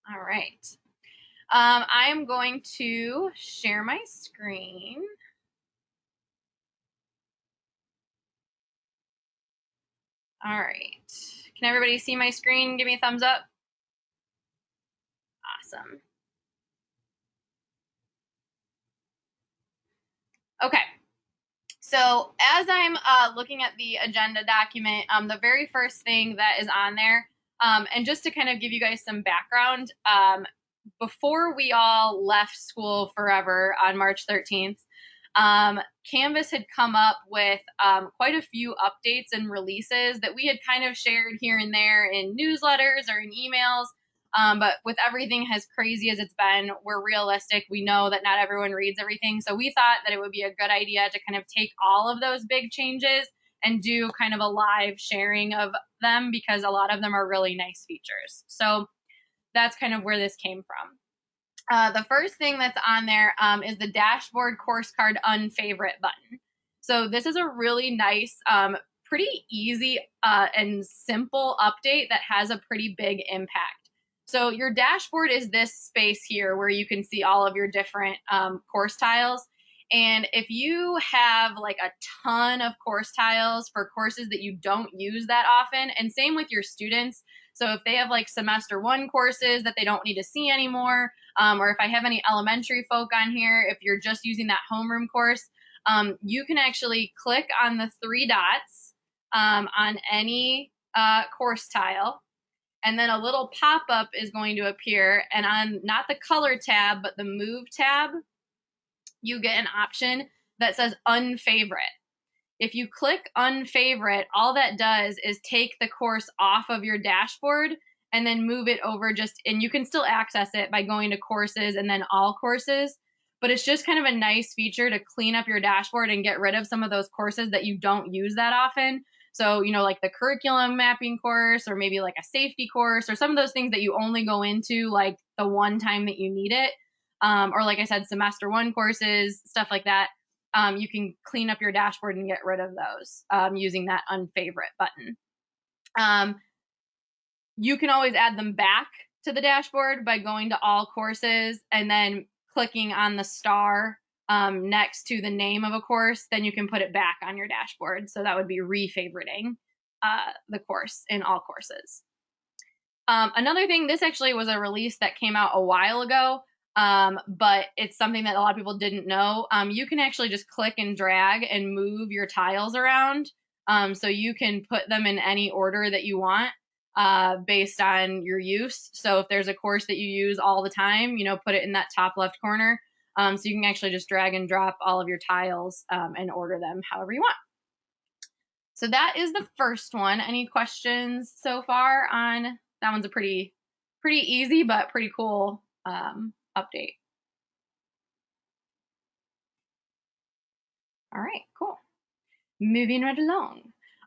All right. I am going to share my screen. All right. Can everybody see my screen? Give me a thumbs up. Awesome. Okay. So as I'm looking at the agenda document, the very first thing that is on there, and just to kind of give you guys some background, before we all left school forever on March 13th, Canvas had come up with quite a few updates and releases that we had kind of shared here and there in newsletters or in emails. But with everything as crazy as it's been, we're realistic. We know that not everyone reads everything. So we thought that it would be a good idea to kind of take all of those big changes and do kind of a live sharing of them because a lot of them are really nice features. So that's kind of where this came from. The first thing that's on there is the dashboard course card unfavorite button. So this is a really nice, pretty easy and simple update that has a pretty big impact. So your dashboard is this space here where you can see all of your different course tiles. And if you have like a ton of course tiles for courses that you don't use that often, and same with your students, so if they have like semester 1 courses that they don't need to see anymore, or if I have any elementary folk on here, if you're just using that homeroom course, you can actually click on the 3 dots on any course tile, and then a little pop-up is going to appear, and on not the color tab, but the move tab, you get an option that says unfavorite. If you click unfavorite, all that does is take the course off of your dashboard and then move it over and you can still access it by going to courses and then all courses. But it's just kind of a nice feature to clean up your dashboard and get rid of some of those courses that you don't use that often. So, like the curriculum mapping course or maybe like a safety course or some of those things that you only go into like the one time that you need it. Or like I said, semester 1 courses, stuff like that. You can clean up your dashboard and get rid of those using that unfavorite button. You can always add them back to the dashboard by going to all courses and then clicking on the star next to the name of a course. Then you can put it back on your dashboard. So that would be refavoriting the course in all courses. Another thing, this actually was a release that came out a while ago. But it's something that a lot of people didn't know. You can actually just click and drag and move your tiles around. So you can put them in any order that you want based on your use. So if there's a course that you use all the time, put it in that top left corner. So you can actually just drag and drop all of your tiles and order them however you want. So that is the first one. Any questions so far on that? One's a pretty easy but pretty cool update. All right, cool. Moving right along.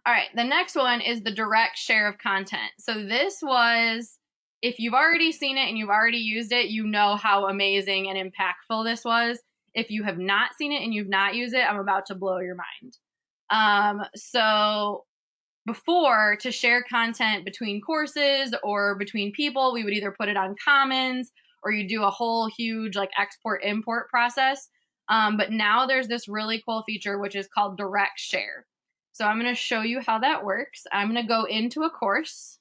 All right, the next one is the direct share of content. So this was, if you've already seen it and you've already used it, you know how amazing and impactful this was. If you have not seen it and you've not used it, I'm about to blow your mind. So before, to share content between courses or between people, we would either put it on Commons or you do a whole huge like export import process. But now there's this really cool feature which is called direct share. So I'm going to show you how that works. I'm going to go into a course.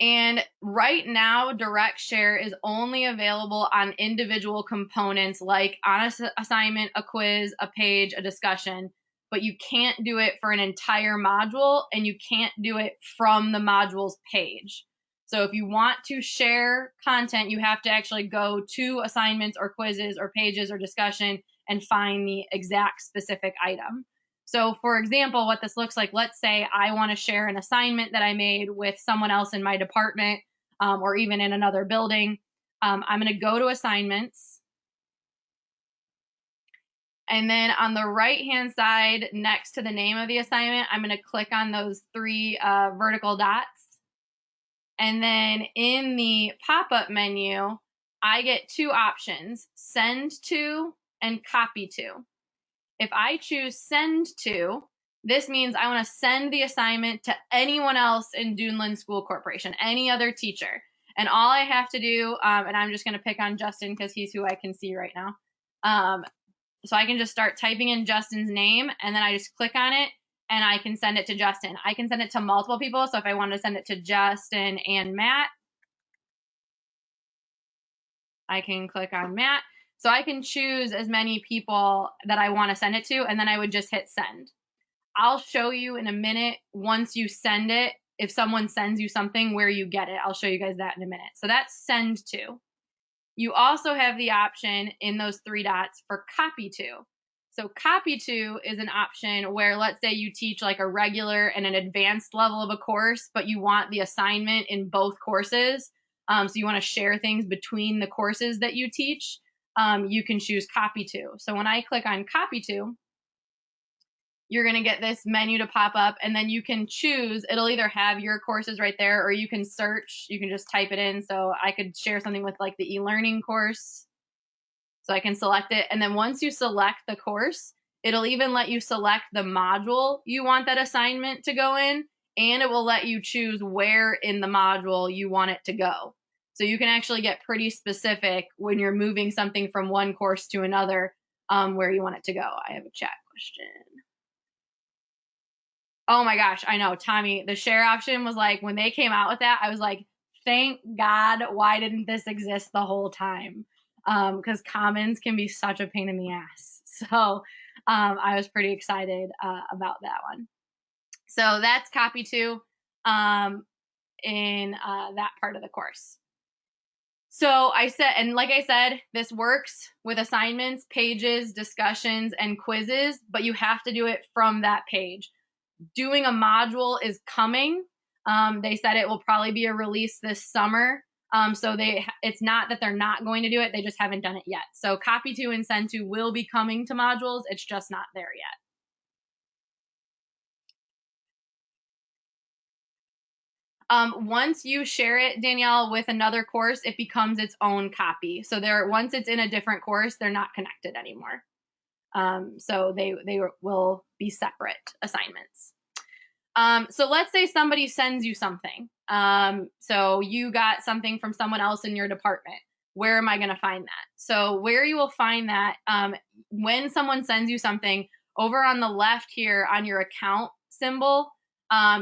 And right now, direct share is only available on individual components like on an assignment, a quiz, a page, a discussion. But you can't do it for an entire module and you can't do it from the module's page. So if you want to share content, you have to actually go to assignments or quizzes or pages or discussion and find the exact specific item. So for example, what this looks like, let's say I want to share an assignment that I made with someone else in my department or even in another building. I'm going to go to assignments. And then on the right-hand side, next to the name of the assignment, I'm going to click on those 3 vertical dots. And then in the pop-up menu, I get 2 options, send to and copy to. If I choose send to, this means I want to send the assignment to anyone else in Duneland School Corporation, any other teacher. And all I have to do, and I'm just going to pick on Justin because he's who I can see right now. So I can just start typing in Justin's name, and then I just click on it, and I can send it to Justin. I can send it to multiple people. So if I want to send it to Justin and Matt, I can click on Matt. So I can choose as many people that I want to send it to, and then I would just hit send. I'll show you in a minute once you send it, if someone sends you something, where you get it. I'll show you guys that in a minute. So that's send to. You also have the option in those 3 dots for copy to. So copy to is an option where, let's say you teach like a regular and an advanced level of a course, but you want the assignment in both courses. So you want to share things between the courses that you teach. You can choose copy to. So when I click on copy to, you're going to get this menu to pop up, and then you can choose. It'll either have your courses right there, or you can search. You can just type it in. So I could share something with like the e-learning course. So I can select it. And then once you select the course, it'll even let you select the module you want that assignment to go in, and it will let you choose where in the module you want it to go. So you can actually get pretty specific when you're moving something from one course to another, where you want it to go. I have a chat question. Oh my gosh, I know, Tommy, the share option was like, when they came out with that, I was like, thank God, why didn't this exist the whole time? Because Commons can be such a pain in the ass. So I was pretty excited about that one. So that's copy to in that part of the course. So I said, and like I said, this works with assignments, pages, discussions, and quizzes, but you have to do it from that page. Doing a module is coming. They said it will probably be a release this summer. So it's not that they're not going to do it. They just haven't done it yet. So copy to and send to will be coming to modules. It's just not there yet. Once you share it, Danielle, with another course, it becomes its own copy. So once it's in a different course, they're not connected anymore. So they will be separate assignments. So let's say somebody sends you something. So you got something from someone else in your department. Where am I going to find that? So where you will find that, when someone sends you something, over on the left here on your account symbol,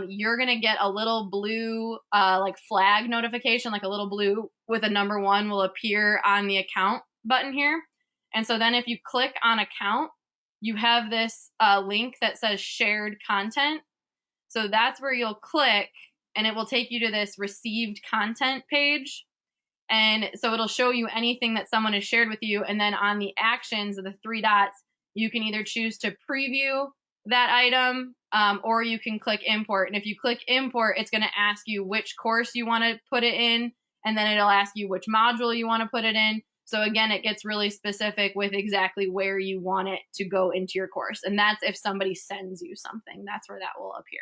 you're going to get a little blue like flag notification, like a little blue with a number 1 will appear on the account button here. And so then if you click on account, you have this link that says shared content. So that's where you'll click, and it will take you to this received content page. And so it'll show you anything that someone has shared with you. And then on the actions of the 3 dots, you can either choose to preview that item, or you can click import. And if you click import, it's going to ask you which course you want to put it in. And then it'll ask you which module you want to put it in. So again, it gets really specific with exactly where you want it to go into your course. And that's if somebody sends you something, that's where that will appear.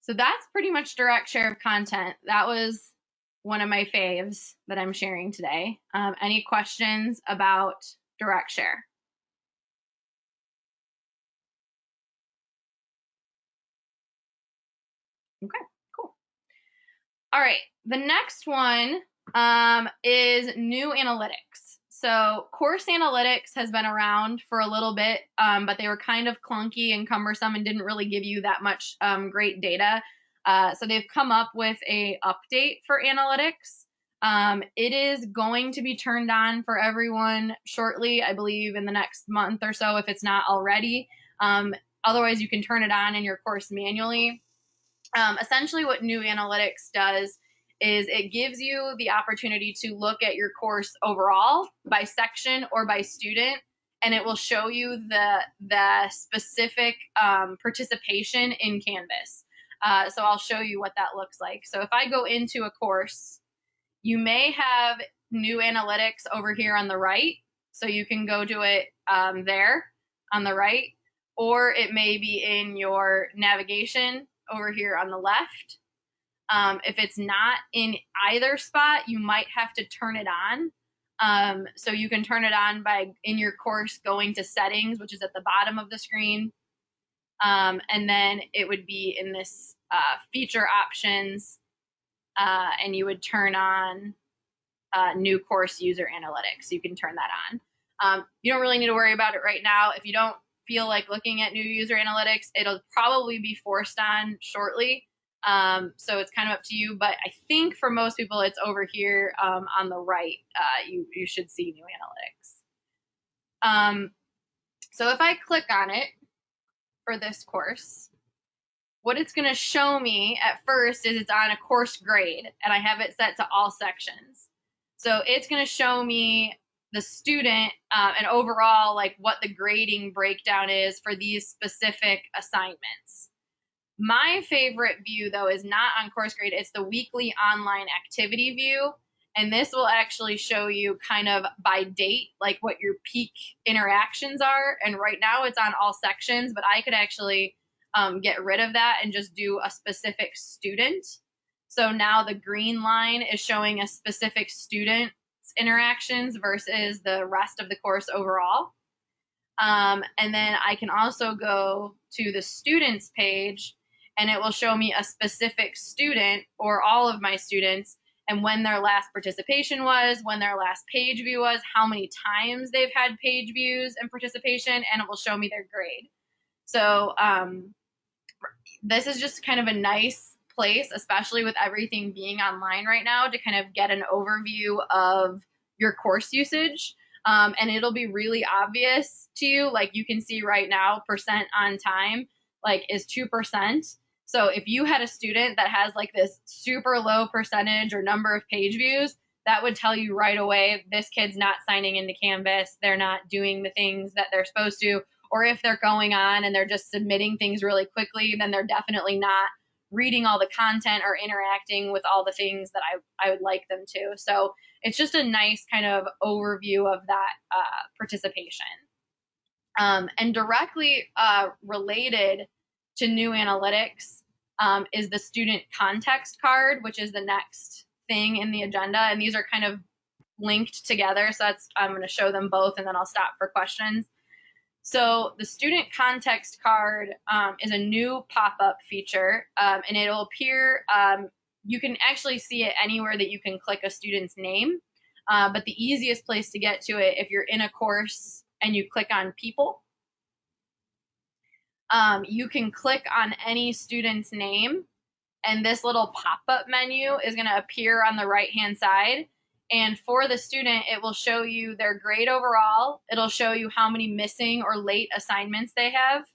So that's pretty much direct share of content. That was one of my faves that I'm sharing today. Any questions about direct share? Okay, cool. All right, the next one is new analytics. So course analytics has been around for a little bit, but they were kind of clunky and cumbersome and didn't really give you that much great data. So they've come up with a update for analytics. It is going to be turned on for everyone shortly, I believe in the next month or so, if it's not already. Otherwise, you can turn it on in your course manually. Essentially, what new analytics does is it gives you the opportunity to look at your course overall by section or by student, and it will show you the specific participation in Canvas. So I'll show you what that looks like. So if I go into a course, you may have new analytics over here on the right. So you can go to it there on the right, or it may be in your navigation over here on the left. If it's not in either spot, you might have to turn it on. So you can turn it on by, in your course, going to settings, which is at the bottom of the screen. And then it would be in this feature options. and you would turn on new course user analytics. You can turn that on. You don't really need to worry about it right now. If you don't feel like looking at new user analytics, it'll probably be forced on shortly. So it's kind of up to you, but I think for most people it's over here on the right. You should see new analytics. So if I click on it for this course, what it's going to show me at first is it's on a course grade, and I have it set to all sections. So it's going to show me the student and overall like what the grading breakdown is for these specific assignments. My favorite view, though, is not on course grade. It's the weekly online activity view. And this will actually show you kind of by date, like what your peak interactions are. And right now it's on all sections, but I could actually get rid of that and just do a specific student. So now the green line is showing a specific student's interactions versus the rest of the course overall. And then I can also go to the students page, and it will show me a specific student or all of my students and when their last participation was, when their last page view was, how many times they've had page views and participation, and it will show me their grade. So this is just kind of a nice place, especially with everything being online right now, to kind of get an overview of your course usage. And it'll be really obvious to you. Like you can see right now, percent on time like is 2%. So if you had a student that has like this super low percentage or number of page views, that would tell you right away, this kid's not signing into Canvas. They're not doing the things that they're supposed to. Or if they're going on and they're just submitting things really quickly, then they're definitely not reading all the content or interacting with all the things that I would like them to. So it's just a nice kind of overview of that participation. And directly related to new analytics is the student context card, which is the next thing in the agenda. And these are kind of linked together. So I'm going to show them both and then I'll stop for questions. So the student context card is a new pop-up feature, and it'll appear, you can actually see it anywhere that you can click a student's name, but the easiest place to get to it, if you're in a course and you click on people, you can click on any student's name, and this little pop-up menu is going to appear on the right-hand side. And for the student, it will show you their grade overall. It'll show you how many missing or late assignments they have.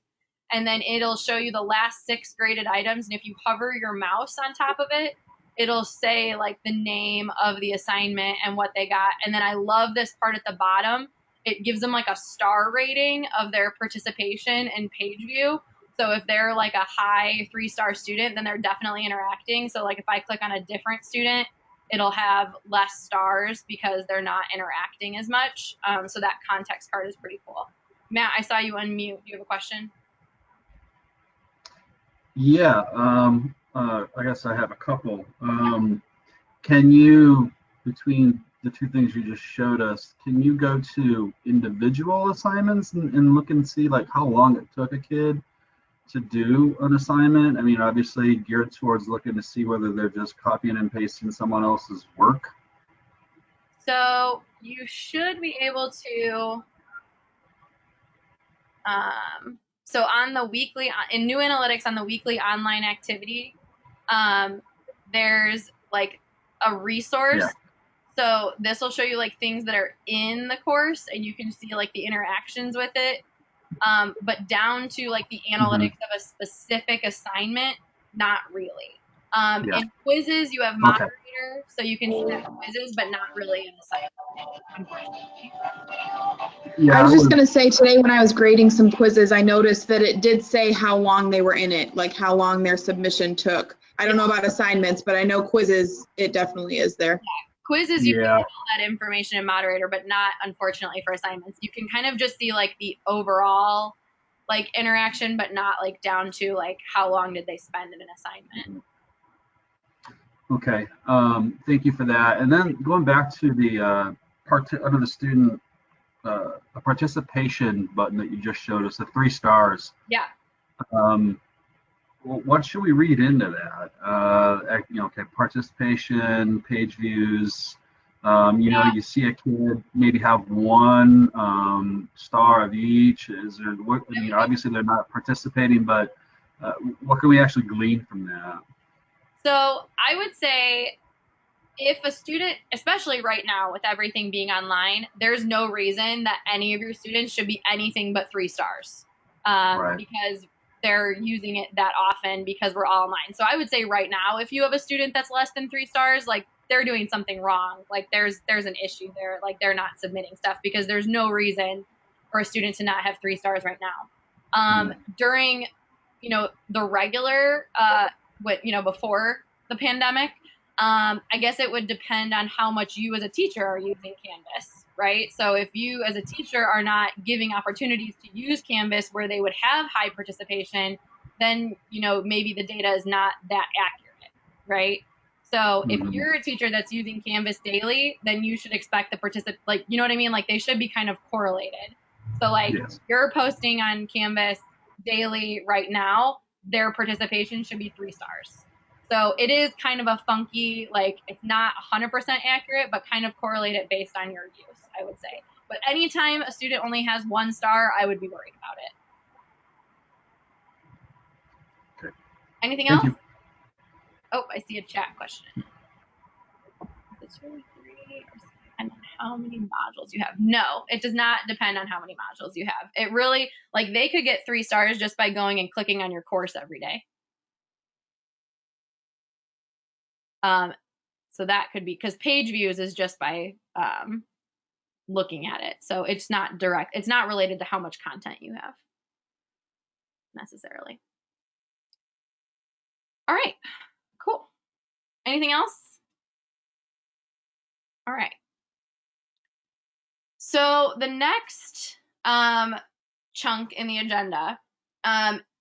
And then it'll show you the last 6 graded items. And if you hover your mouse on top of it, it'll say like the name of the assignment and what they got. And then I love this part at the bottom. It gives them like a star rating of their participation and page view. So if they're like a high 3-star student, then they're definitely interacting. So like if I click on a different student, it'll have less stars because they're not interacting as much. So that context card is pretty cool. Matt, I saw you unmute. Do you have a question? Yeah, I guess I have a couple. Can you, between the two things you just showed us, can you go to individual assignments and look and see like how long it took a kid to do an assignment? I mean, obviously geared towards looking to see whether they're just copying and pasting someone else's work. So you should be able to, so on the weekly, in new analytics on the weekly online activity, there's like a resource. Yeah. So this will show you like things that are in the course and you can see like the interactions with it. But down to like the analytics of a specific assignment, not really. In quizzes, you have moderator, so you can see that quizzes, but not really an assignment. Yeah, I was just going to say today when I was grading some quizzes, I noticed that it did say how long they were in it, like how long their submission took. I don't know about assignments, but I know quizzes, it definitely is there. Yeah. Quizzes, you can get all that information in moderator, but not unfortunately for assignments. You can kind of just see like the overall like interaction, but not like down to like how long did they spend in an assignment. Okay, thank you for that. And then going back to the under the student a participation button that you just showed us, the 3 stars. Yeah. what should we read into that? Okay, participation, page views. You see a kid maybe have one star of each. Is there? Obviously they're not participating, but what can we actually glean from that? So I would say, if a student, especially right now with everything being online, there's no reason that any of your students should be anything but 3 stars, Right. because they're using it that often because we're all online. So I would say right now, if you have a student that's less than 3 stars, like, they're doing something wrong. Like, there's an issue there. Like, they're not submitting stuff, because there's no reason for a student to not have 3 stars right now. During, the regular, before the pandemic, I guess it would depend on how much you as a teacher are using Canvas, right? So if you as a teacher are not giving opportunities to use Canvas where they would have high participation, then, maybe the data is not that accurate, right? So if you're a teacher that's using Canvas daily, then you should expect the participant, like, you know what I mean? Like, they should be kind of correlated. So, like, Yes. you're posting on Canvas daily right now, their participation should be 3 stars. So it is kind of a funky, like, it's not 100% accurate, but kind of correlated based on your use, I would say. But anytime a student only has 1 star, I would be worried about it. Okay. Anything Thank else? you. Oh, I see a chat question. It's really 3 or depend on how many modules you have. No, it does not depend on how many modules you have. It really, like, they could get 3 stars just by going and clicking on your course every day. So that could be, because page views is just by looking at it. So it's not direct. It's not related to how much content you have necessarily. All right, cool. Anything else? All right. So the next chunk in the agenda,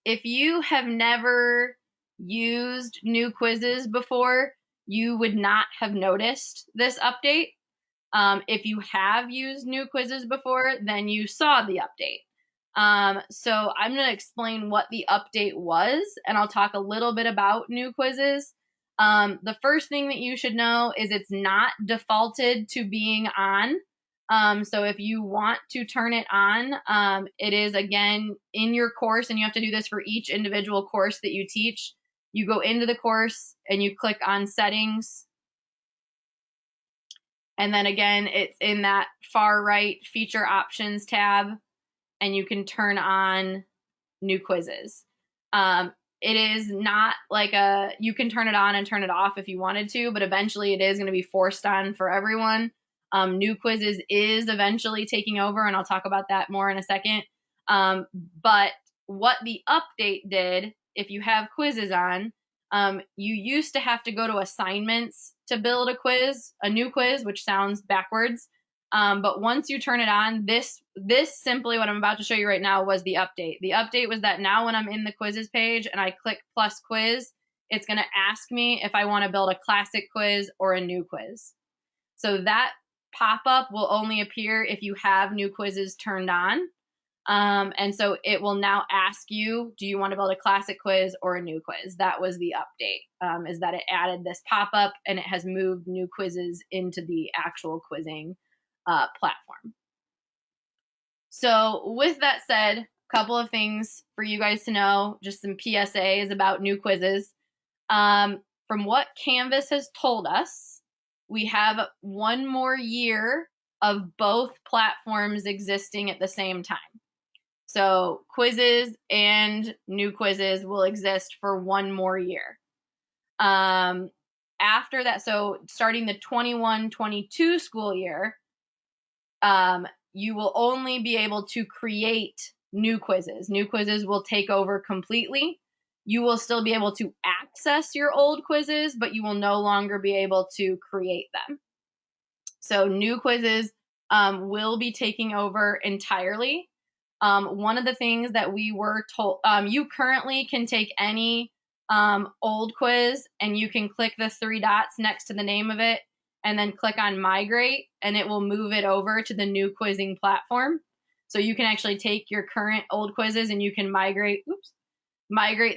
if you have never used New Quizzes before, you would not have noticed this update. If you have used New Quizzes before, then you saw the update. So I'm going to explain what the update was, and I'll talk a little bit about New Quizzes. The first thing that you should know is it's not defaulted to being on. So if you want to turn it on, it is, again, in your course, and you have to do this for each individual course that you teach. You go into the course and you click on settings. And then again, it's in that far right feature options tab, and you can turn on New Quizzes. It is not like you can turn it on and turn it off if you wanted to, but eventually it is going to be forced on for everyone. New Quizzes is eventually taking over, and I'll talk about that more in a second. But what the update did, if you have quizzes on, you used to have to go to assignments to build a new quiz, which sounds backwards. But once you turn it on, this simply, what I'm about to show you right now, was the update. The update was that now when I'm in the quizzes page and I click plus quiz, it's going to ask me if I want to build a classic quiz or a new quiz. So that pop-up will only appear if you have New Quizzes turned on. And so it will now ask you, do you want to build a classic quiz or a new quiz? That was the update, is that it added this pop-up and it has moved New Quizzes into the actual quizzing platform. So with that said, a couple of things for you guys to know, just some PSAs about New Quizzes. From what Canvas has told us, we have 1 more year of both platforms existing at the same time. So quizzes and New Quizzes will exist for 1 more year. After that, so starting the 21-22 school year, you will only be able to create New Quizzes. New Quizzes will take over completely. You will still be able to access your old quizzes, but you will no longer be able to create them. So New Quizzes will be taking over entirely. One of the things that we were told, you currently can take any old quiz and you can click the 3 dots next to the name of it and then click on migrate, and it will move it over to the new quizzing platform. So you can actually take your current old quizzes and you can migrate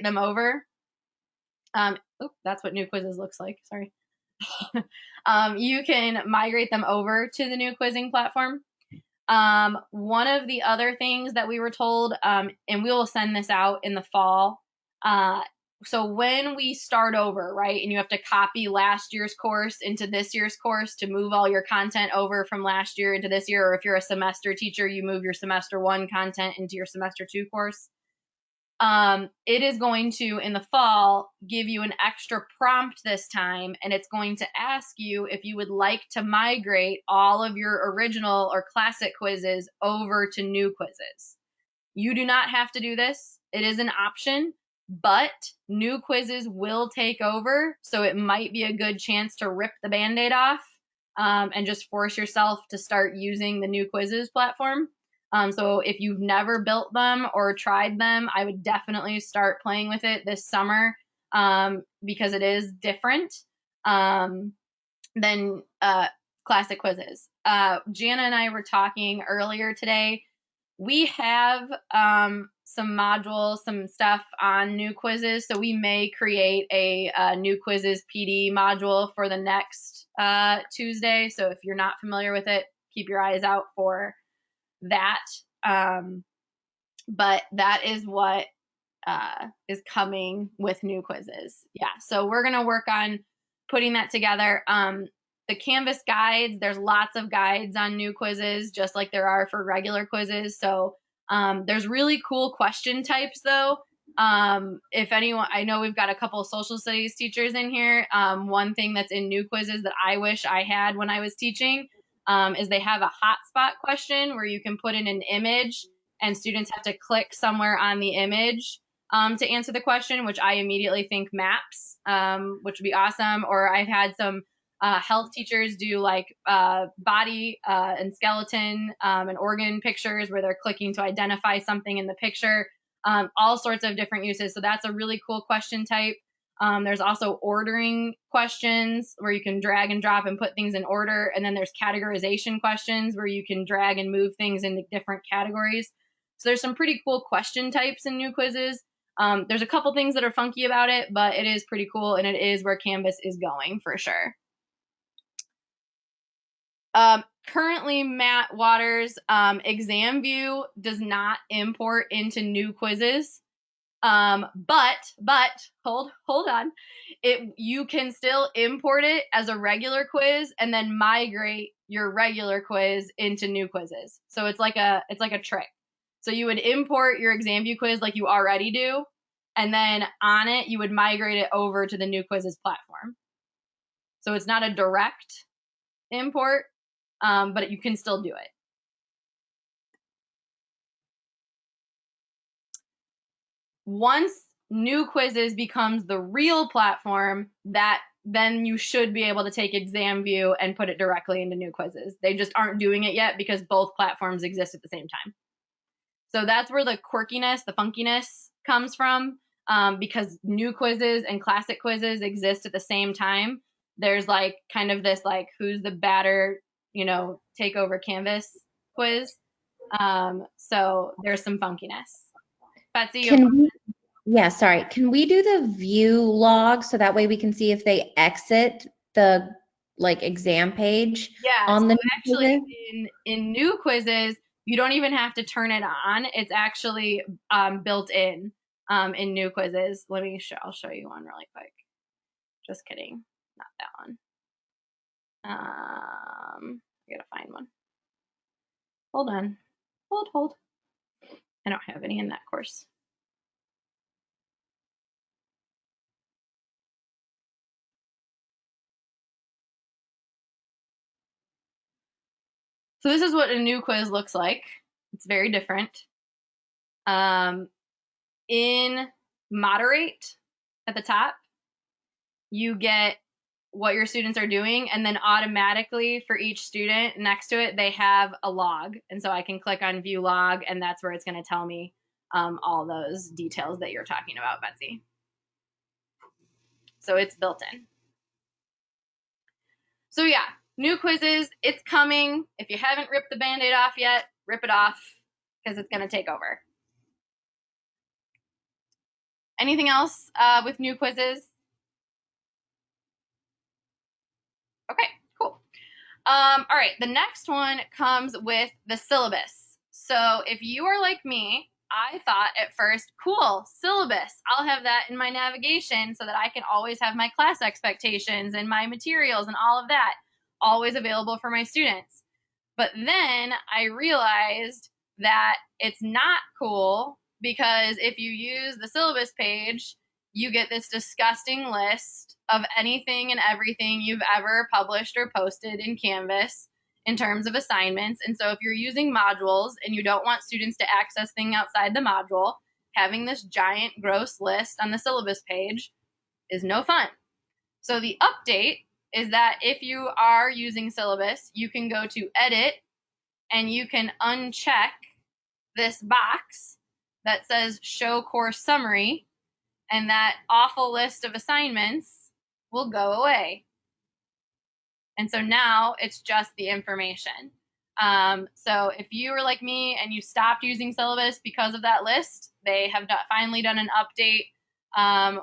them over. That's what New Quizzes looks like. Sorry. You can migrate them over to the new quizzing platform. One of the other things that we were told, and we will send this out in the fall. So when we start over, right, and you have to copy last year's course into this year's course to move all your content over from last year into this year, or if you're a semester teacher, you move your semester 1 content into your semester 2 course. It is going to, in the fall, give you an extra prompt this time, and it's going to ask you if you would like to migrate all of your original or classic quizzes over to new quizzes. You do not have to do this. It is an option, but new quizzes will take over, so it might be a good chance to rip the Band-Aid off and just force yourself to start using the new quizzes platform. So if you've never built them or tried them, I would definitely start playing with it this summer because it is different than classic quizzes. Jana and I were talking earlier today. We have some modules, some stuff on new quizzes, so we may create a new quizzes PD module for the next Tuesday. So if you're not familiar with it, keep your eyes out for that. But that is what is coming with new quizzes. Yeah, so we're gonna work on putting that together. The Canvas guides, there's lots of guides on new quizzes, just like there are for regular quizzes. So there's really cool question types though. If anyone, I know we've got a couple of social studies teachers in here. One thing that's in new quizzes that I wish I had when I was teaching is they have a hotspot question where you can put in an image and students have to click somewhere on the image to answer the question, which I immediately think maps, which would be awesome. Or I've had some health teachers do like body and skeleton and organ pictures where they're clicking to identify something in the picture, all sorts of different uses. So that's a really cool question type. There's also ordering questions where you can drag and drop and put things in order. And then there's categorization questions where you can drag and move things into different categories. So there's some pretty cool question types in new quizzes. There's a couple things that are funky about it, but it is pretty cool, and it is where Canvas is going for sure. Currently, Matt Waters' ExamView does not import into new quizzes. But hold on. You can still import it as a regular quiz and then migrate your regular quiz into new quizzes. So it's like a trick. So you would import your ExamView quiz like you already do, and then on it you would migrate it over to the new quizzes platform. So it's not a direct import, but you can still do it. Once new quizzes becomes the real platform, that then you should be able to take ExamView and put it directly into new quizzes. They just aren't doing it yet because both platforms exist at the same time. So that's where the quirkiness, the funkiness comes from, because new quizzes and classic quizzes exist at the same time. There's like kind of this like who's the batter, take over Canvas quiz. So there's some funkiness. Betsy, yeah, sorry. Can we do the view log so that way we can see if they exit the exam page? Yeah, on the actually in new quizzes, you don't even have to turn it on. It's actually built in new quizzes. I'll show you one really quick. Just kidding, not that one. I gotta find one. Hold on, hold. I don't have any in that course. So this is what a new quiz looks like. It's very different. In moderate at the top, you get what your students are doing, and then automatically for each student next to it, they have a log. And so I can click on view log, and that's where it's going to tell me all those details that you're talking about, Betsy. So it's built in. So yeah, new quizzes, it's coming. If you haven't ripped the Band-Aid off yet, rip it off because it's going to take over. Anything else with new quizzes? Okay, cool. All right, the next one comes with the syllabus. So if you are like me, I thought at first, cool, syllabus. I'll have that in my navigation so that I can always have my class expectations and my materials and all of that always available for my students. But then I realized that it's not cool, because if you use the syllabus page, you get this disgusting list of anything and everything you've ever published or posted in Canvas in terms of assignments. And so if you're using modules and you don't want students to access things outside the module, having this giant gross list on the syllabus page is no fun. So the update is that if you are using syllabus, you can go to edit and you can uncheck this box that says show course summary, and that awful list of assignments will go away. And so now it's just the information. So if you were like me and you stopped using syllabus because of that list, they have finally done an update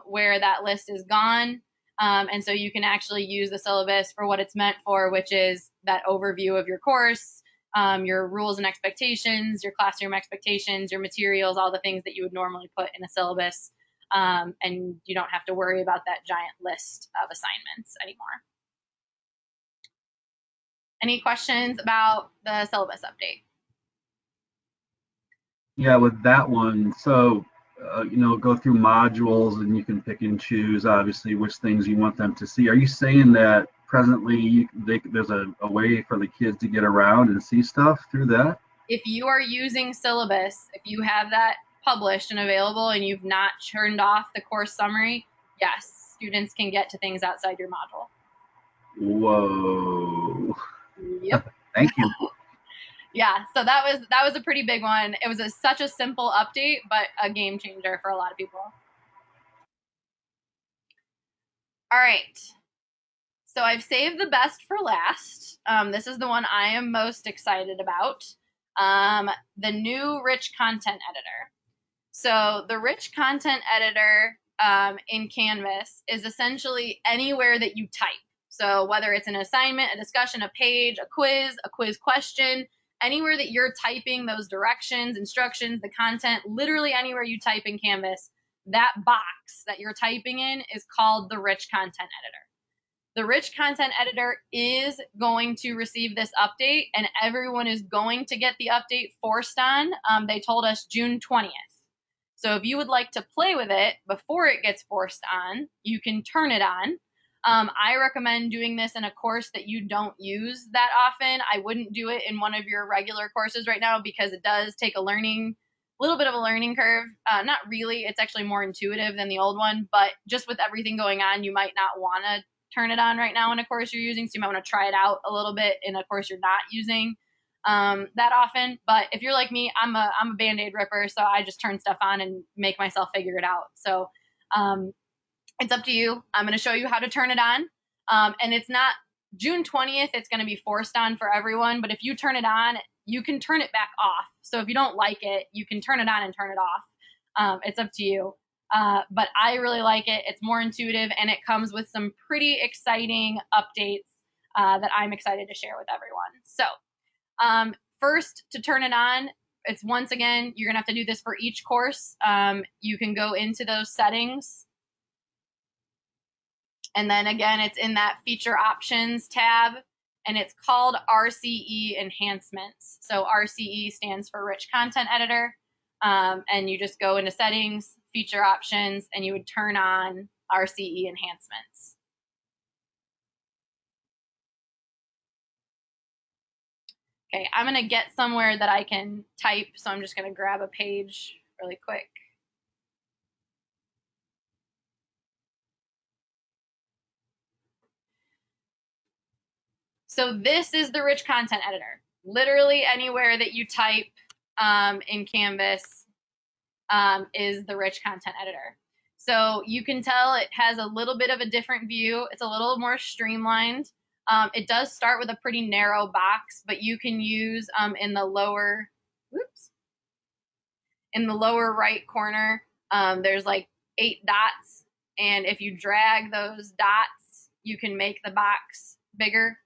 where that list is gone. And so you can actually use the syllabus for what it's meant for, which is that overview of your course, your rules and expectations, your classroom expectations, your materials, all the things that you would normally put in a syllabus. And you don't have to worry about that giant list of assignments anymore. Any questions about the syllabus update? Yeah, with that one, so go through modules and you can pick and choose, obviously, which things you want them to see. Are you saying that presently there's a way for the kids to get around and see stuff through that? If you are using syllabus, if you have that published and available and you've not turned off the course summary, yes, students can get to things outside your module. Whoa. Yep. Thank you. Yeah, so that was a pretty big one. It was such a simple update, but a game changer for a lot of people. All right. So I've saved the best for last. This is the one I am most excited about. The new Rich Content Editor. So the Rich Content Editor in Canvas is essentially anywhere that you type. So whether it's an assignment, a discussion, a page, a quiz question, anywhere that you're typing those directions, instructions, the content, literally anywhere you type in Canvas, that box that you're typing in is called the Rich Content Editor. The Rich Content Editor is going to receive this update, and everyone is going to get the update forced on. They told us June 20th. So if you would like to play with it before it gets forced on, you can turn it on. I recommend doing this in a course that you don't use that often. I wouldn't do it in one of your regular courses right now because it does take a little bit of a learning curve. Not really, it's actually more intuitive than the old one, but just with everything going on, you might not want to turn it on right now in a course you're using, so you might want to try it out a little bit in a course you're not using that often. But if you're like me, I'm a Band-Aid ripper, so I just turn stuff on and make myself figure it out. So it's up to you. I'm going to show you how to turn it on. And it's not June 20th, it's going to be forced on for everyone, but if you turn it on, you can turn it back off. So if you don't like it, you can turn it on and turn it off. It's up to you. But I really like it. It's more intuitive, and it comes with some pretty exciting updates that I'm excited to share with everyone. So first, to turn it on, it's once again, you're going to have to do this for each course. You can go into those settings. And then again, it's in that feature options tab, and it's called RCE enhancements. So RCE stands for Rich Content Editor. And you just go into settings, feature options, and you would turn on RCE enhancements. Okay, I'm going to get somewhere that I can type, so I'm just going to grab a page really quick. So this is the Rich Content Editor. Literally anywhere that you type in Canvas is the Rich Content Editor. So you can tell it has a little bit of a different view. It's a little more streamlined. It does start with a pretty narrow box, but you can use in the lower right corner, there's like 8 dots. And if you drag those dots, you can make the box bigger.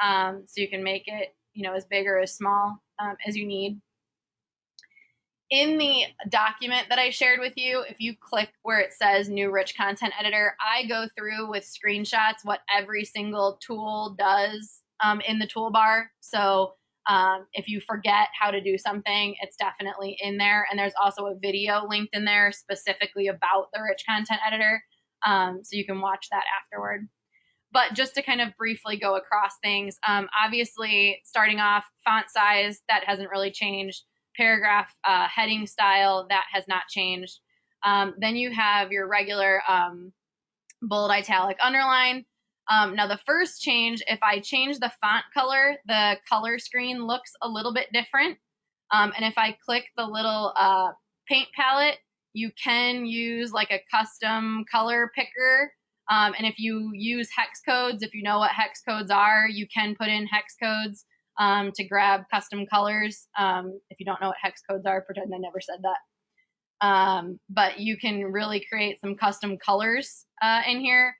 So you can make it, as big or as small as you need. In the document that I shared with you, if you click where it says new rich content editor, I go through with screenshots what every single tool does in the toolbar. So if you forget how to do something, it's definitely in there. And there's also a video linked in there specifically about the rich content editor. So you can watch that afterward. But just to kind of briefly go across things, obviously starting off, font size, that hasn't really changed. Paragraph heading style, that has not changed. Then you have your regular bold, italic, underline. Now the first change, if I change the font color, the color screen looks a little bit different. And if I click the little paint palette, you can use like a custom color picker. And if you use hex codes, if you know what hex codes are, you can put in hex codes to grab custom colors. If you don't know what hex codes are, pretend I never said that. But you can really create some custom colors in here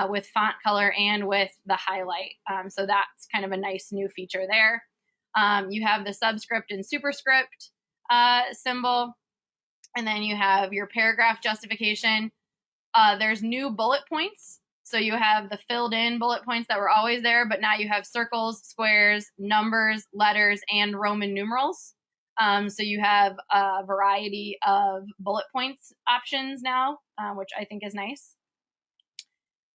with font color and with the highlight. So that's kind of a nice new feature there. You have the subscript and superscript symbol, and then you have your paragraph justification. There's new bullet points. So you have the filled in bullet points that were always there, but now you have circles, squares, numbers, letters, and Roman numerals. So you have a variety of bullet points options now, which I think is nice.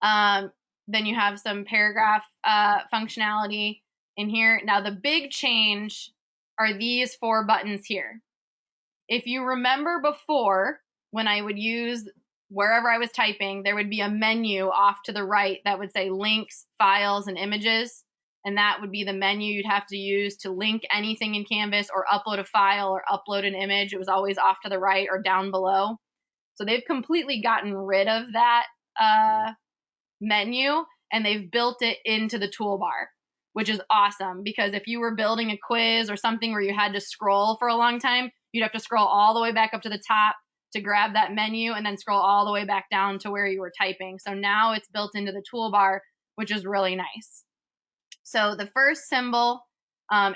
Then you have some paragraph functionality in here. Now the big change are these 4 buttons here. If you remember before, when I would use wherever I was typing, there would be a menu off to the right that would say links, files, and images. And that would be the menu you'd have to use to link anything in Canvas or upload a file or upload an image. It was always off to the right or down below. So they've completely gotten rid of that menu, and they've built it into the toolbar, which is awesome, because if you were building a quiz or something where you had to scroll for a long time, you'd have to scroll all the way back up to the top to grab that menu and then scroll all the way back down to where you were typing. So now it's built into the toolbar, which is really nice. So the first symbol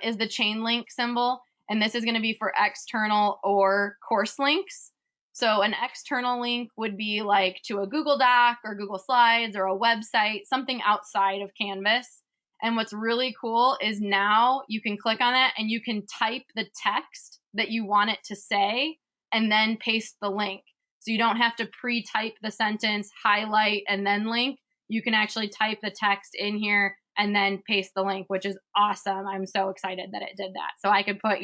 is the chain link symbol, and this is going to be for external or course links. So an external link would be like to a Google Doc or Google Slides or a website, something outside of Canvas. And what's really cool is now you can click on that and you can type the text that you want it to say and then paste the link. So you don't have to pre-type the sentence, highlight, and then link. You can actually type the text in here and then paste the link, which is awesome. I'm so excited that it did that. So I could put,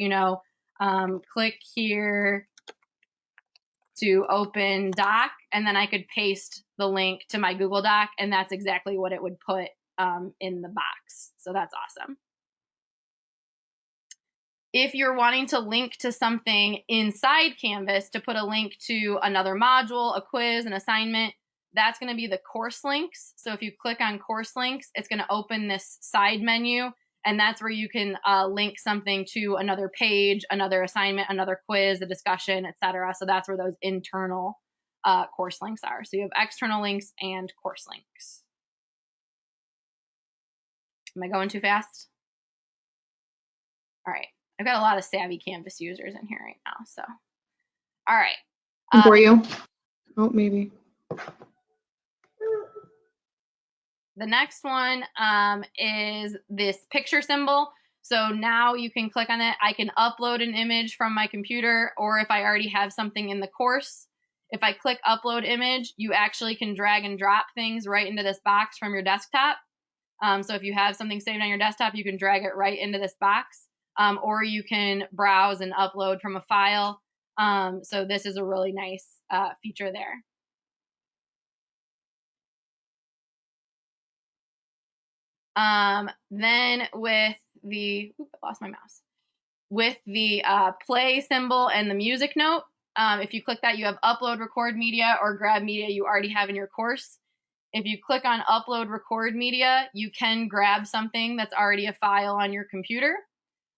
click here to open Doc, and then I could paste the link to my Google Doc, and that's exactly what it would put in the box. So that's awesome. If you're wanting to link to something inside Canvas, to put a link to another module, a quiz, an assignment, that's going to be the course links. So if you click on course links, it's going to open this side menu, and that's where you can link something to another page, another assignment, another quiz, a discussion, etc. So that's where those internal course links are. So you have external links and course links. Am I going too fast? All right. I've got a lot of savvy Canvas users in here right now. So, all right. For you? Oh, maybe. The next one is this picture symbol. So now you can click on it. I can upload an image from my computer, or if I already have something in the course, if I click upload image, you actually can drag and drop things right into this box from your desktop. So if you have something saved on your desktop, you can drag it right into this box, or you can browse and upload from a file. So this is a really nice feature there. Then with the, I lost my mouse. With the play symbol and the music note, if you click that, you have upload, record media, or grab media you already have in your course. If you click on upload, record media, you can grab something that's already a file on your computer.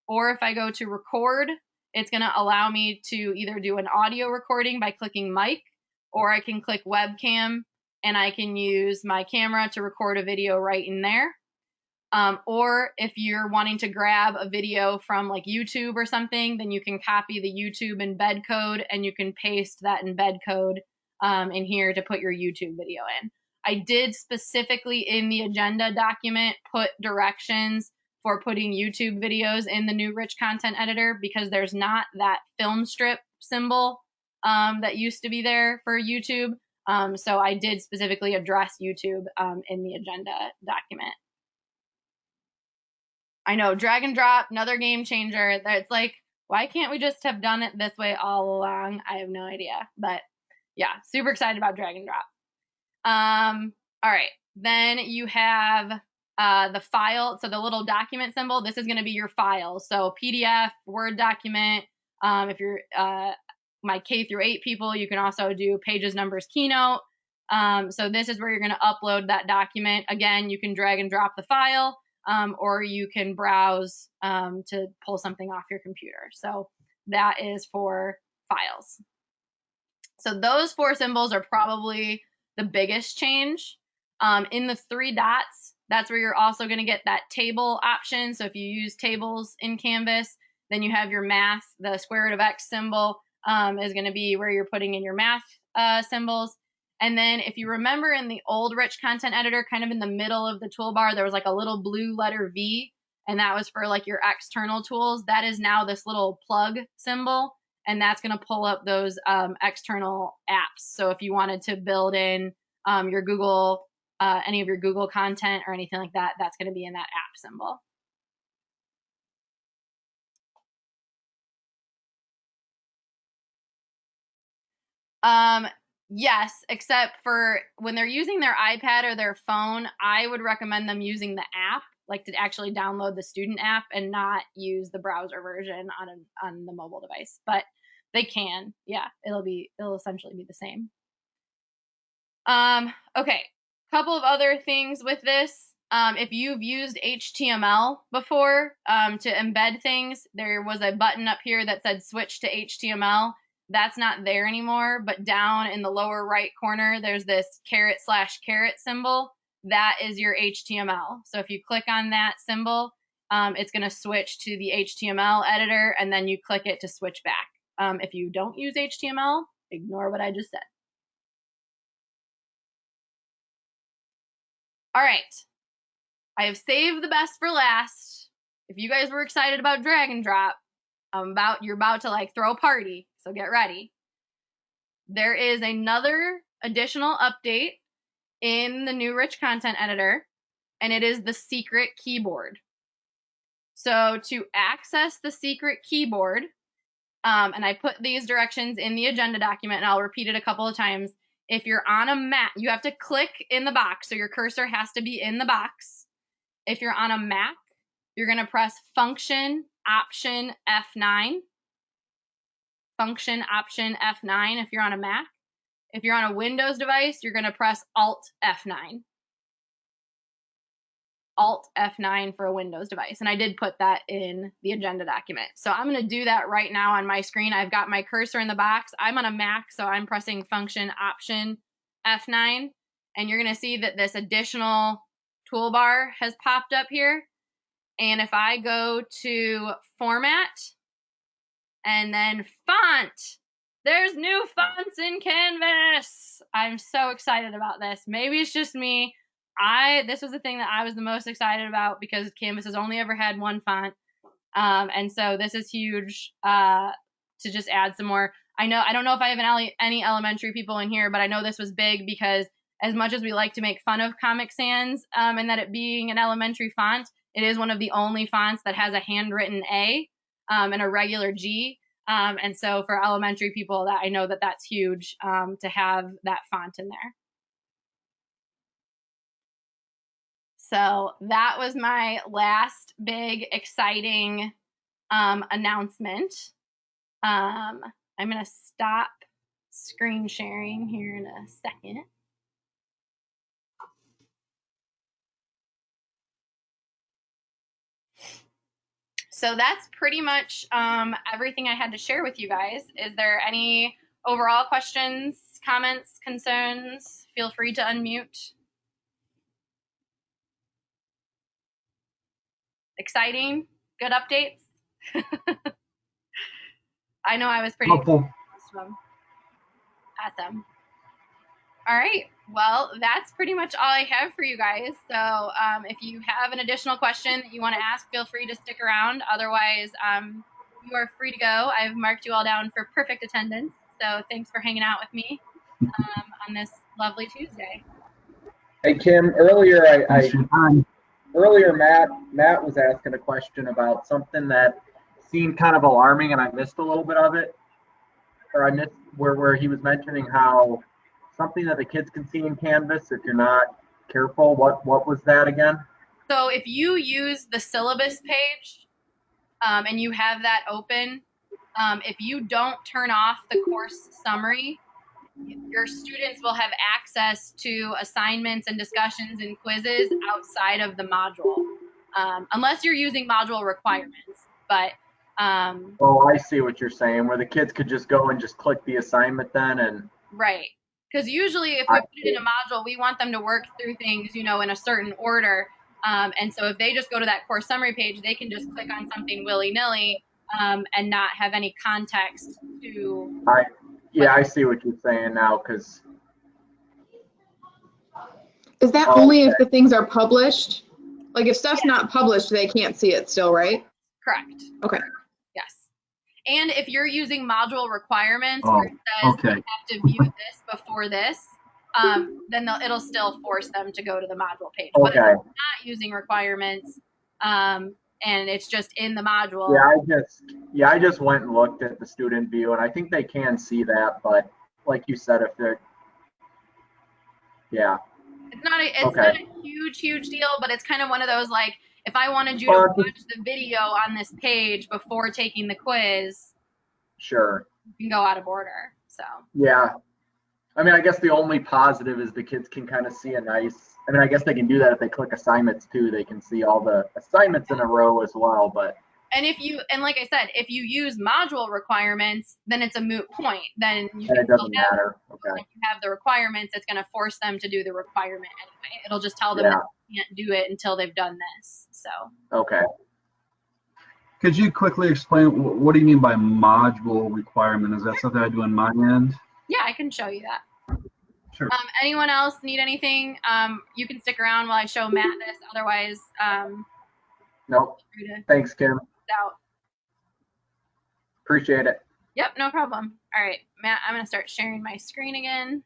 Or if I go to record, it's going to allow me to either do an audio recording by clicking mic, or I can click webcam and I can use my camera to record a video right in there. Or if you're wanting to grab a video from like YouTube or something, then you can copy the YouTube embed code and you can paste that embed code in here to put your YouTube video in. I did specifically in the agenda document put directions for putting YouTube videos in the new rich content editor because there's not that film strip symbol that used to be there for YouTube. So I did specifically address YouTube in the agenda document. I know, drag and drop, another game changer. It's like, why can't we just have done it this way all along? I have no idea. But yeah, super excited about drag and drop. All right, then you have the file. So the little document symbol, this is going to be your file. So PDF, Word document. If you're my K through 8 people, you can also do pages, numbers, keynote. So this is where you're going to upload that document. Again, you can drag and drop the file. Or you can browse to pull something off your computer. So that is for files. So those 4 symbols are probably the biggest change. In the 3 dots, that's where you're also going to get that table option. So if you use tables in Canvas, then you have your math. The square root of X symbol is going to be where you're putting in your math symbols. And then if you remember in the old rich content editor, kind of in the middle of the toolbar, there was like a little blue letter V, and that was for like your external tools. That is now this little plug symbol, and that's going to pull up those external apps. So if you wanted to build in your Google, any of your Google content or anything like that, that's going to be in that app symbol. Yes, except for when they're using their iPad or their phone, I would recommend them using the app, like to actually download the student app and not use the browser version on the mobile device. But they can, yeah, it'll essentially be the same. Okay, couple of other things with this. If you've used HTML before to embed things, there was a button up here that said switch to HTML. That's not there anymore, but down in the lower right corner, there's this */ symbol. That is your HTML. So if you click on that symbol, it's going to switch to the HTML editor, and then you click it to switch back. If you don't use HTML, ignore what I just said. All right, I have saved the best for last. If you guys were excited about drag and drop, you're about to like throw a party, so get ready. There is another additional update in the new rich content editor, and it is the secret keyboard. So to access the secret keyboard, and I put these directions in the agenda document, and I'll repeat it a couple of times. If you're on a Mac, you have to click in the box, so your cursor has to be in the box. If you're on a Mac, you're going to press Function, Option, F9. Function, Option, F9 if you're on a Mac. If you're on a Windows device, you're going to press Alt, F9. Alt, F9 for a Windows device. And I did put that in the agenda document. So I'm going to do that right now on my screen. I've got my cursor in the box. I'm on a Mac, so I'm pressing Function, Option, F9. And you're going to see that this additional toolbar has popped up here. And if I go to Format and then Font, there's new fonts in Canvas. I'm so excited about this. Maybe it's just me. This was the thing that I was the most excited about because Canvas has only ever had one font. And so this is huge to just add some more. I don't know if I have any elementary people in here, but I know this was big because as much as we like to make fun of Comic Sans and that it being an elementary font, it is one of the only fonts that has a handwritten A and a regular G. And so for elementary people, I know that that's huge to have that font in there. So that was my last big exciting announcement. I'm going to stop screen sharing here in a second. So that's pretty much everything I had to share with you guys. Is there any overall questions, comments, concerns? Feel free to unmute. Exciting, good updates. I know I was pretty Helpful. awesome. All right. Well, that's pretty much all I have for you guys. So if you have an additional question that you want to ask, feel free to stick around. Otherwise, you are free to go. I've marked you all down for perfect attendance. So thanks for hanging out with me on this lovely Tuesday. Hey Kim, earlier Thanks for your time. earlier Matt was asking a question about something that seemed kind of alarming, and I missed a little bit of it, or I missed where he was mentioning how something that the kids can see in Canvas if you're not careful. What was that again? So if you use the syllabus page and you have that open, if you don't turn off the course summary, your students will have access to assignments and discussions and quizzes outside of the module, unless you're using module requirements. But Oh, I see what you're saying, where the kids could just go and just click the assignment then and right. Because usually if we put it in a module, we want them to work through things, in a certain order. And so if they just go to that course summary page, they can just click on something willy-nilly and not have any context to. I see what you're saying now, because. Is that only if the things are published? Like if stuff's not published, they can't see it still, right? Correct. Okay. Yes. And if you're using module requirements where it says okay. you have to view this before this, then it'll still force them to go to the module page. But if Okay. you're not using requirements and it's just in the module. I just went and looked at the student view, and I think they can see that, but like you said, if they're, yeah. It's not a huge deal, but it's kind of one of those, like, if I wanted you to watch the video on this page before taking the quiz, sure, you can go out of order. So yeah, I mean, I guess the only positive is the kids can kind of see I guess they can do that if they click assignments too. They can see all the assignments in a row as well. But and like I said, if you use module requirements, then it's a moot point. Then it doesn't matter. Okay. If you have the requirements, it's going to force them to do the requirement anyway. It'll just tell them that they can't do it until they've done this. So. Okay. Could you quickly explain what do you mean by module requirement? Is that something I do on my end? Yeah, I can show you that. Sure. Anyone else need anything? You can stick around while I show Matt this. Otherwise, nope. Thanks, Kim. Out. Appreciate it. Yep, no problem. All right, Matt, I'm going to start sharing my screen again.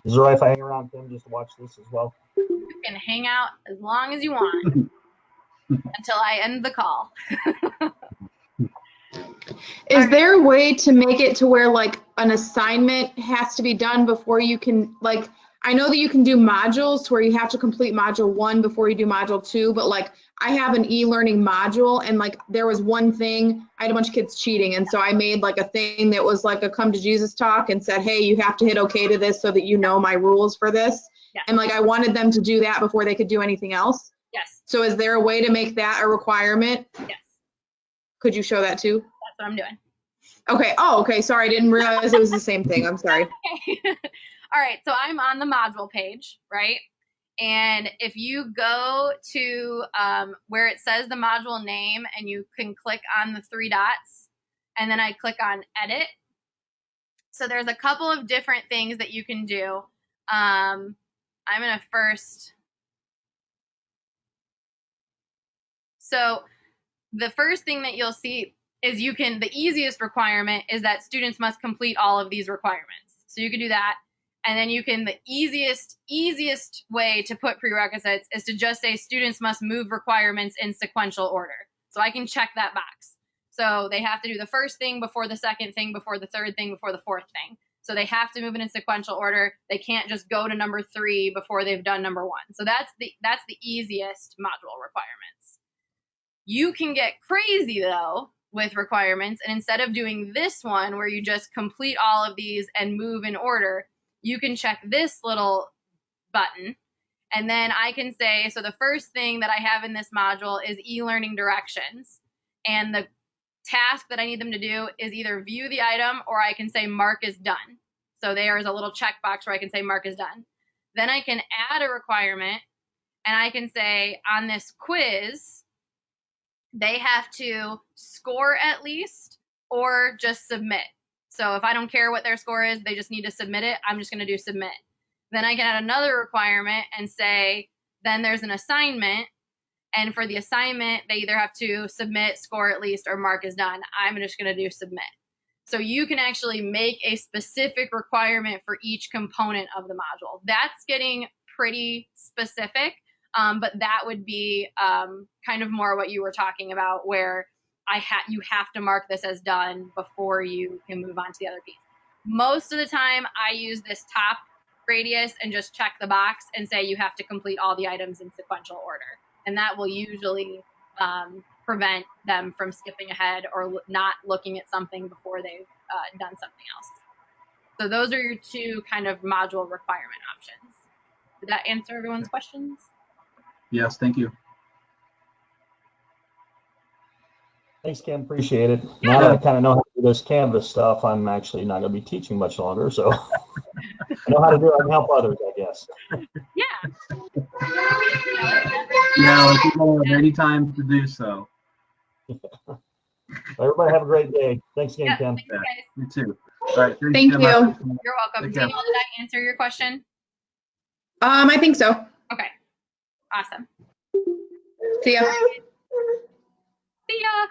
Is it right if I hang around, Tim, just to watch this as well? You can hang out as long as you want until I end the call. Is there a way to make it to where like an assignment has to be done before you can, like, I know that you can do modules to where you have to complete module 1 before you do module 2, but like I have an e-learning module and like there was one thing, I had a bunch of kids cheating. And so I made like a thing that was like a come to Jesus talk and said, hey, you have to hit okay to this so that you know my rules for this. Yes. And like I wanted them to do that before they could do anything else. Yes. So is there a way to make that a requirement? Yes. Could you show that too? That's what I'm doing. Okay. Oh, okay. Sorry. I didn't realize it was the same thing. I'm sorry. Okay. All right. So I'm on the module page, right? And if you go to where it says the module name and you can click on the 3 dots and then I click on edit. So there's a couple of different things that you can do. I'm going to first. So the first thing that you'll see is the easiest requirement is that students must complete all of these requirements. So you can do that. And then the easiest way to put prerequisites is to just say students must move requirements in sequential order. So I can check that box. So they have to do the first thing before the second thing, before the third thing, before the fourth thing. So they have to move it in sequential order. They can't just go to number 3 before they've done number 1. So that's the easiest module requirements. You can get crazy though with requirements, and instead of doing this one where you just complete all of these and move in order, you can check this little button, and then I can say, so the first thing that I have in this module is e-learning directions, and the task that I need them to do is either view the item or I can say mark is done. So there is a little checkbox where I can say mark is done. Then I can add a requirement, and I can say on this quiz, they have to score at least or just submit. So if I don't care what their score is, they just need to submit it, I'm just going to do submit. Then I can add another requirement and say, then there's an assignment. And for the assignment, they either have to submit, score at least, or mark is done. I'm just going to do submit. So you can actually make a specific requirement for each component of the module. That's getting pretty specific, but that would be kind of more what you were talking about, where you have to mark this as done before you can move on to the other piece. Most of the time, I use this top radius and just check the box and say you have to complete all the items in sequential order. And that will usually prevent them from skipping ahead or not looking at something before they've done something else. So those are your two kind of module requirement options. Did that answer everyone's questions? Yes, thank you. Thanks, Kim. Appreciate it. Now that I kind of know how to do this Canvas stuff, I'm actually not going to be teaching much longer. So I know how to do it and help others, I guess. Yeah. Yeah, like people have many times to do so. Everybody have a great day. Thanks again, Yeah, Kim. thanks, guys. You too. All right. thanks, Thank Kim. you. You're welcome. Take care. Danielle, did I answer your question? I think so. Okay. Awesome. See ya. See ya.